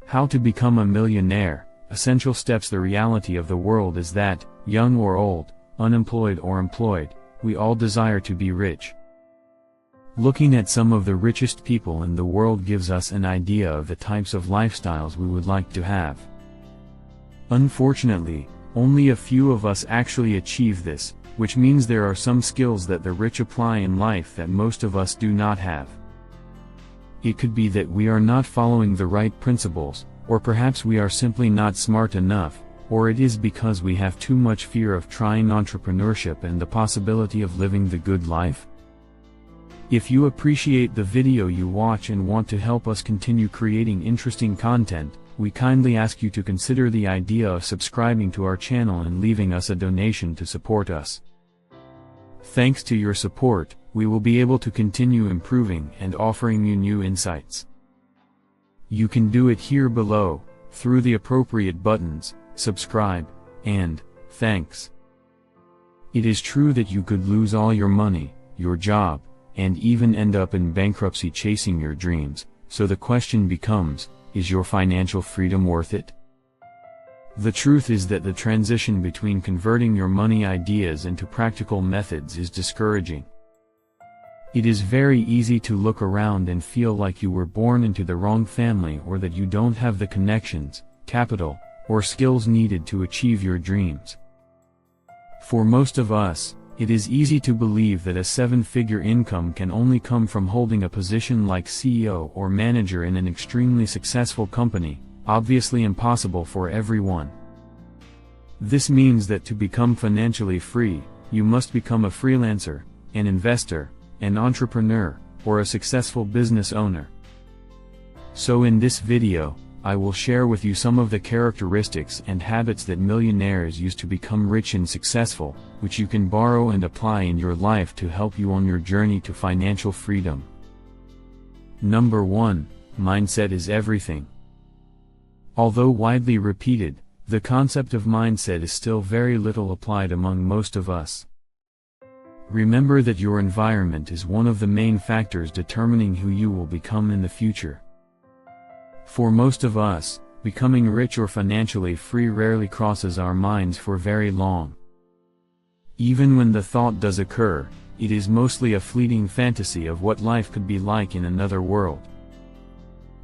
How to become a millionaire. Essential steps. The reality of the world is that, young or old, unemployed or employed, we all desire to be rich. Looking at some of the richest people in the world gives us an idea of the types of lifestyles we would like to have. Unfortunately, only a few of us actually achieve this, which means there are some skills that the rich apply in life that most of us do not have. It could be that we are not following the right principles, or perhaps we are simply not smart enough, or it is because we have too much fear of trying entrepreneurship and the possibility of living the good life. If you appreciate the video you watch and want to help us continue creating interesting content, we kindly ask you to consider the idea of subscribing to our channel and leaving us a donation to support us. Thanks to your support, we will be able to continue improving and offering you new insights. You can do it here below, through the appropriate buttons, subscribe, and thanks. It is true that you could lose all your money, your job, and even end up in bankruptcy chasing your dreams, so the question becomes, is your financial freedom worth it? The truth is that the transition between converting your money ideas into practical methods is discouraging. It is very easy to look around and feel like you were born into the wrong family or that you don't have the connections, capital, or skills needed to achieve your dreams. For most of us, it is easy to believe that a seven-figure income can only come from holding a position like CEO or manager in an extremely successful company, obviously impossible for everyone. This means that to become financially free, you must become a freelancer, an investor, an entrepreneur, or a successful business owner. So in this video, I will share with you some of the characteristics and habits that millionaires use to become rich and successful, which you can borrow and apply in your life to help you on your journey to financial freedom. Number 1, mindset is everything. Although widely repeated, the concept of mindset is still very little applied among most of us. Remember that your environment is one of the main factors determining who you will become in the future. For most of us, becoming rich or financially free rarely crosses our minds for very long. Even when the thought does occur, it is mostly a fleeting fantasy of what life could be like in another world.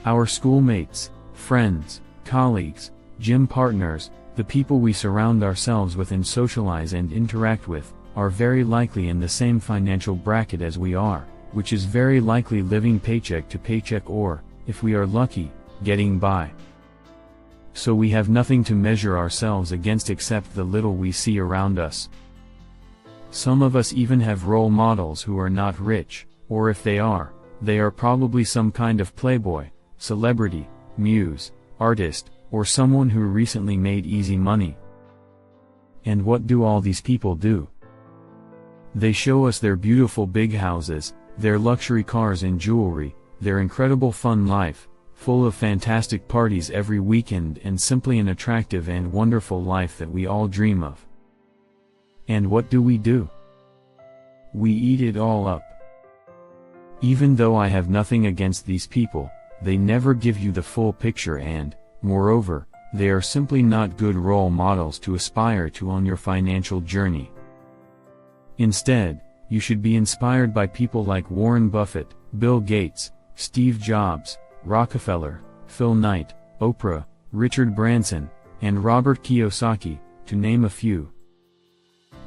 Our schoolmates, friends, colleagues, gym partners, the people we surround ourselves with and socialize and interact with, are very likely in the same financial bracket as we are, which is very likely living paycheck to paycheck or, if we are lucky, getting by. So we have nothing to measure ourselves against except the little we see around us. Some of us even have role models who are not rich, or if they are probably some kind of playboy, celebrity, muse, artist, or someone who recently made easy money. And what do all these people do? They show us their beautiful big houses, their luxury cars and jewelry, their incredible fun life, full of fantastic parties every weekend and simply an attractive and wonderful life that we all dream of. And what do? We eat it all up. Even though I have nothing against these people, they never give you the full picture and, moreover, they are simply not good role models to aspire to on your financial journey. Instead, you should be inspired by people like Warren Buffett, Bill Gates, Steve Jobs, Rockefeller, Phil Knight, Oprah, Richard Branson, and Robert Kiyosaki, to name a few.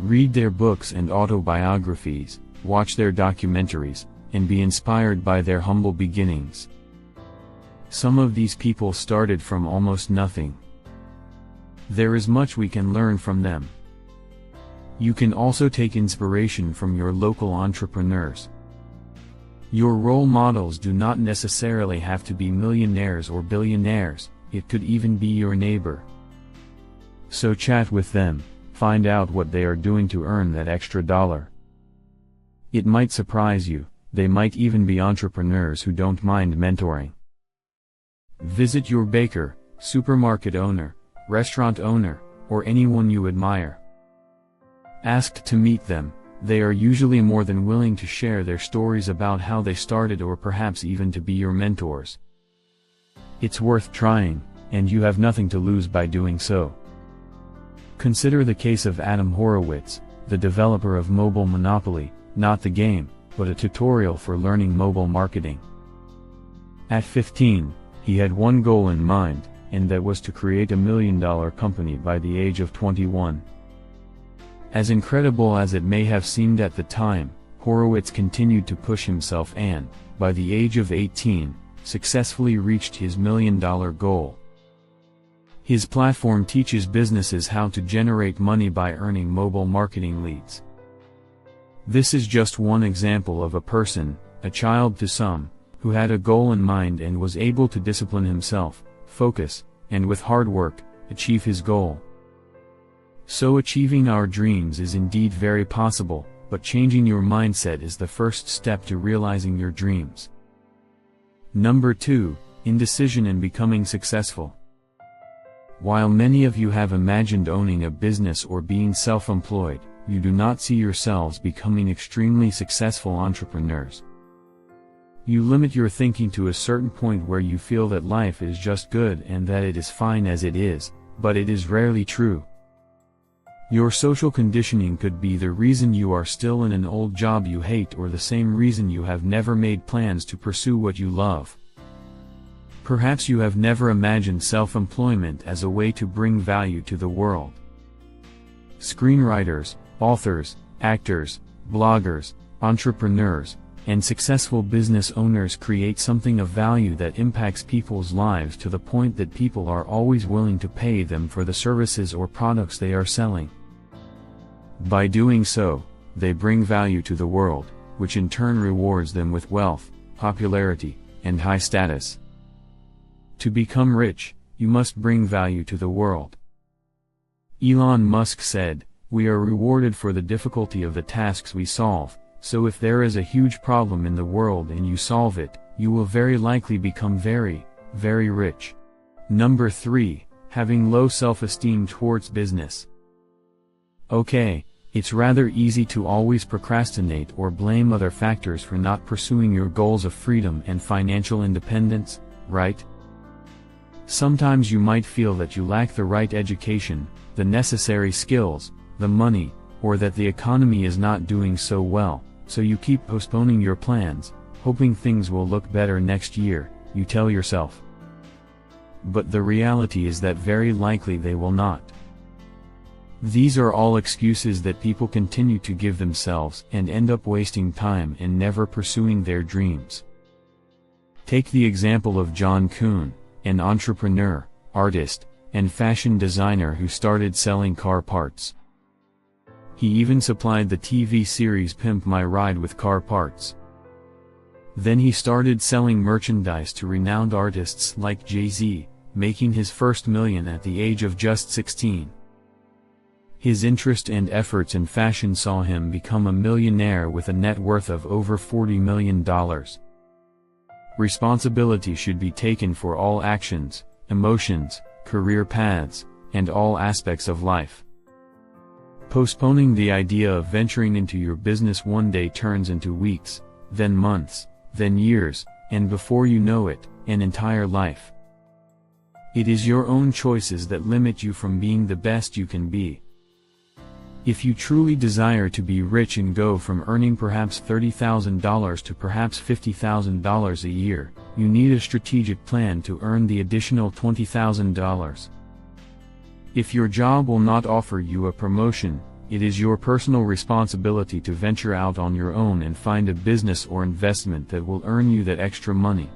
Read their books and autobiographies, watch their documentaries, and be inspired by their humble beginnings. Some of these people started from almost nothing. There is much we can learn from them. You can also take inspiration from your local entrepreneurs. Your role models do not necessarily have to be millionaires or billionaires, it could even be your neighbor. So chat with them, find out what they are doing to earn that extra dollar. It might surprise you, they might even be entrepreneurs who don't mind mentoring. Visit your baker, supermarket owner, restaurant owner, or anyone you admire. Asked to meet them, they are usually more than willing to share their stories about how they started or perhaps even to be your mentors. It's worth trying, and you have nothing to lose by doing so. Consider the case of Adam Horowitz, the developer of Mobile Monopoly, not the game, but a tutorial for learning mobile marketing. At 15, he had one goal in mind, and that was to create $1 million company by the age of 21. As incredible as it may have seemed at the time, Horowitz continued to push himself and, by the age of 18, successfully reached his $1 million goal. His platform teaches businesses how to generate money by earning mobile marketing leads. This is just one example of a person, a child to some, who had a goal in mind and was able to discipline himself, focus, and with hard work, achieve his goal. So achieving our dreams is indeed very possible, but changing your mindset is the first step to realizing your dreams. Number 2, indecision and becoming successful. While many of you have imagined owning a business or being self-employed, you do not see yourselves becoming extremely successful entrepreneurs. You limit your thinking to a certain point where you feel that life is just good and that it is fine as it is, but it is rarely true. Your social conditioning could be the reason you are still in an old job you hate, or the same reason you have never made plans to pursue what you love. Perhaps you have never imagined self-employment as a way to bring value to the world. Screenwriters, authors, actors, bloggers, entrepreneurs, and successful business owners create something of value that impacts people's lives to the point that people are always willing to pay them for the services or products they are selling. By doing so, they bring value to the world, which in turn rewards them with wealth, popularity, and high status. To become rich, you must bring value to the world. Elon Musk said, "We are rewarded for the difficulty of the tasks we solve. So if there is a huge problem in the world and you solve it, you will very likely become very, very rich." Number 3, having low self-esteem towards business. Okay, it's rather easy to always procrastinate or blame other factors for not pursuing your goals of freedom and financial independence, right? Sometimes you might feel that you lack the right education, the necessary skills, the money, or that the economy is not doing so well. So you keep postponing your plans, hoping things will look better next year, you tell yourself. But the reality is that very likely they will not. These are all excuses that people continue to give themselves and end up wasting time and never pursuing their dreams. Take the example of John Kuhn, an entrepreneur, artist, and fashion designer who started selling car parts. He even supplied the TV series Pimp My Ride with car parts. Then he started selling merchandise to renowned artists like Jay-Z, making his first million at the age of just 16. His interest and efforts in fashion saw him become a millionaire with a net worth of over $40 million. Responsibility should be taken for all actions, emotions, career paths, and all aspects of life. Postponing the idea of venturing into your business one day turns into weeks, then months, then years, and before you know it, an entire life. It is your own choices that limit you from being the best you can be. If you truly desire to be rich and go from earning perhaps $30,000 to perhaps $50,000 a year, you need a strategic plan to earn the additional $20,000. If your job will not offer you a promotion, it is your personal responsibility to venture out on your own and find a business or investment that will earn you that extra money.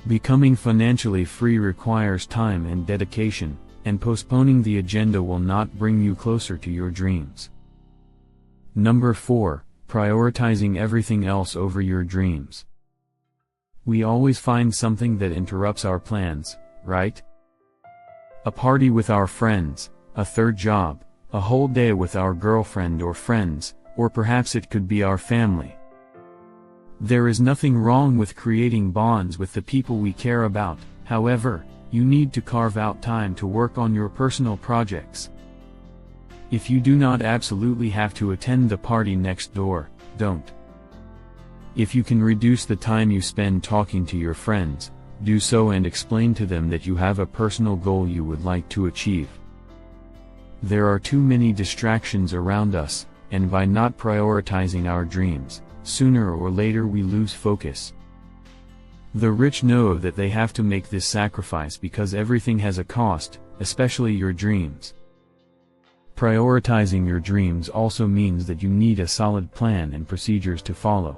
Becoming financially free requires time and dedication, and postponing the agenda will not bring you closer to your dreams. Number 4, prioritizing everything else over your dreams. We always find something that interrupts our plans, right? A party with our friends, a third job, a whole day with our girlfriend or friends, or perhaps it could be our family. There is nothing wrong with creating bonds with the people we care about, however, you need to carve out time to work on your personal projects. If you do not absolutely have to attend the party next door, don't. If you can reduce the time you spend talking to your friends, do so and explain to them that you have a personal goal you would like to achieve. There are too many distractions around us, and by not prioritizing our dreams, sooner or later we lose focus. The rich know that they have to make this sacrifice because everything has a cost, especially your dreams. Prioritizing your dreams also means that you need a solid plan and procedures to follow.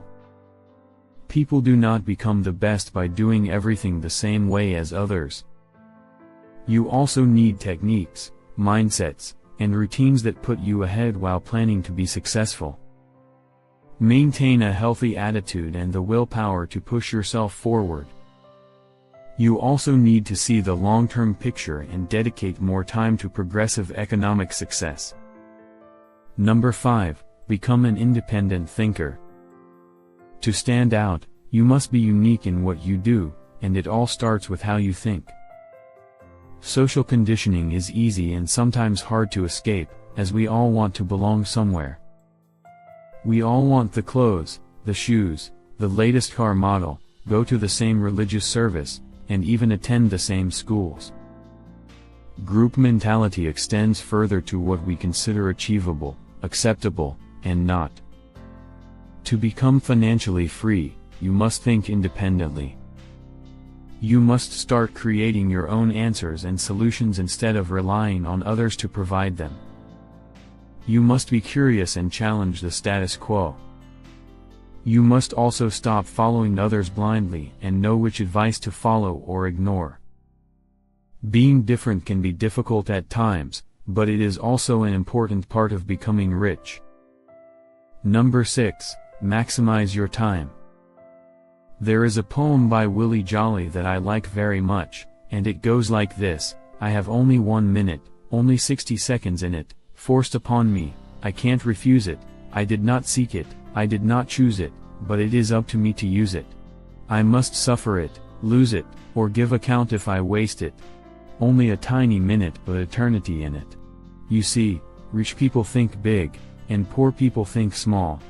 People do not become the best by doing everything the same way as others. You also need techniques, mindsets, and routines that put you ahead while planning to be successful. Maintain a healthy attitude and the willpower to push yourself forward. You also need to see the long-term picture and dedicate more time to progressive economic success. Number 5. Become an independent thinker. To stand out, you must be unique in what you do, and it all starts with how you think. Social conditioning is easy and sometimes hard to escape, as we all want to belong somewhere. We all want the clothes, the shoes, the latest car model, go to the same religious service, and even attend the same schools. Group mentality extends further to what we consider achievable, acceptable, and not. To become financially free, you must think independently. You must start creating your own answers and solutions instead of relying on others to provide them. You must be curious and challenge the status quo. You must also stop following others blindly and know which advice to follow or ignore. Being different can be difficult at times, but it is also an important part of becoming rich. Number 6. Maximize your time. There is a poem by Willie Jolly that I like very much, and it goes like this: I have only 1 minute, only 60 seconds in it, forced upon me, I can't refuse it, I did not seek it, I did not choose it, but it is up to me to use it. I must suffer it, lose it, or give account if I waste it. Only a tiny minute but eternity in it. You see, rich people think big, and poor people think small.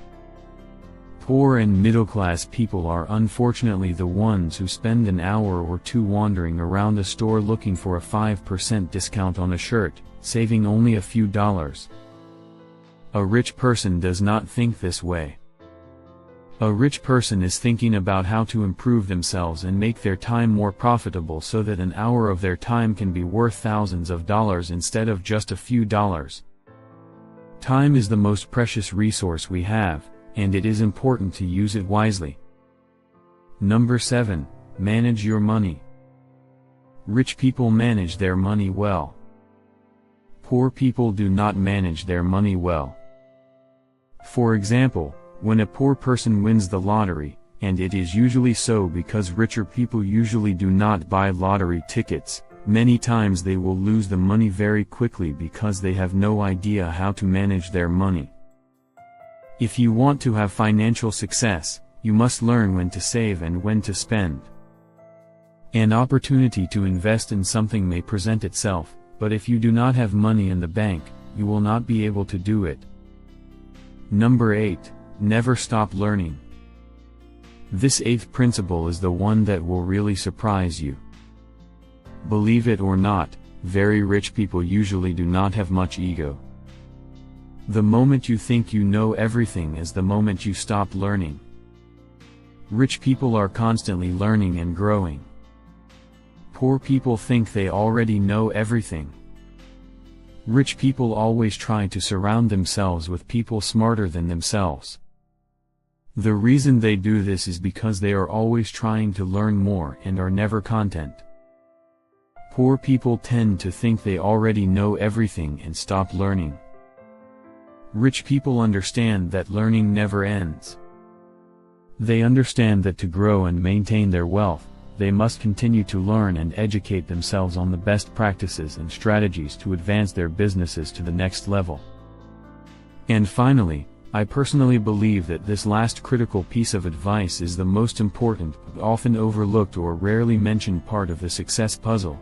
Poor and middle-class people are unfortunately the ones who spend an hour or two wandering around a store looking for a 5% discount on a shirt, saving only a few dollars. A rich person does not think this way. A rich person is thinking about how to improve themselves and make their time more profitable so that an hour of their time can be worth thousands of dollars instead of just a few dollars. Time is the most precious resource we have, and it is important to use it wisely. Number 7. Manage your money. Rich people manage their money well. Poor people do not manage their money well. For example, when a poor person wins the lottery, and it is usually so because richer people usually do not buy lottery tickets, many times they will lose the money very quickly because they have no idea how to manage their money. If you want to have financial success, you must learn when to save and when to spend. An opportunity to invest in something may present itself, but if you do not have money in the bank, you will not be able to do it. Number 8. Never stop learning. This 8th principle is the one that will really surprise you. Believe it or not, very rich people usually do not have much ego. The moment you think you know everything is the moment you stop learning. Rich people are constantly learning and growing. Poor people think they already know everything. Rich people always try to surround themselves with people smarter than themselves. The reason they do this is because they are always trying to learn more and are never content. Poor people tend to think they already know everything and stop learning. Rich people understand that learning never ends. They understand that to grow and maintain their wealth, they must continue to learn and educate themselves on the best practices and strategies to advance their businesses to the next level. And finally, I personally believe that this last critical piece of advice is the most important but often overlooked or rarely mentioned part of the success puzzle.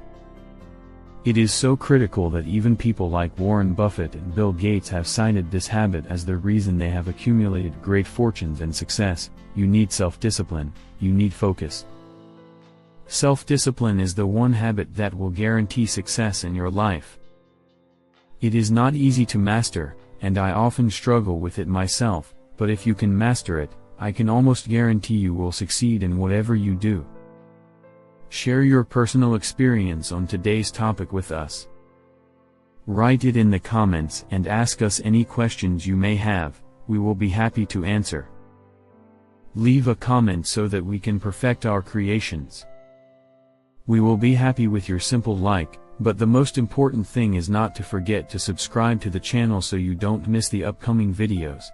It is so critical that even people like Warren Buffett and Bill Gates have cited this habit as the reason they have accumulated great fortunes and success. You need self-discipline, you need focus. Self-discipline is the one habit that will guarantee success in your life. It is not easy to master, and I often struggle with it myself, but if you can master it, I can almost guarantee you will succeed in whatever you do. Share your personal experience on today's topic with us. Write it in the comments and ask us any questions you may have, we will be happy to answer. Leave a comment so that we can perfect our creations. We will be happy with your simple like, but the most important thing is not to forget to subscribe to the channel so you don't miss the upcoming videos.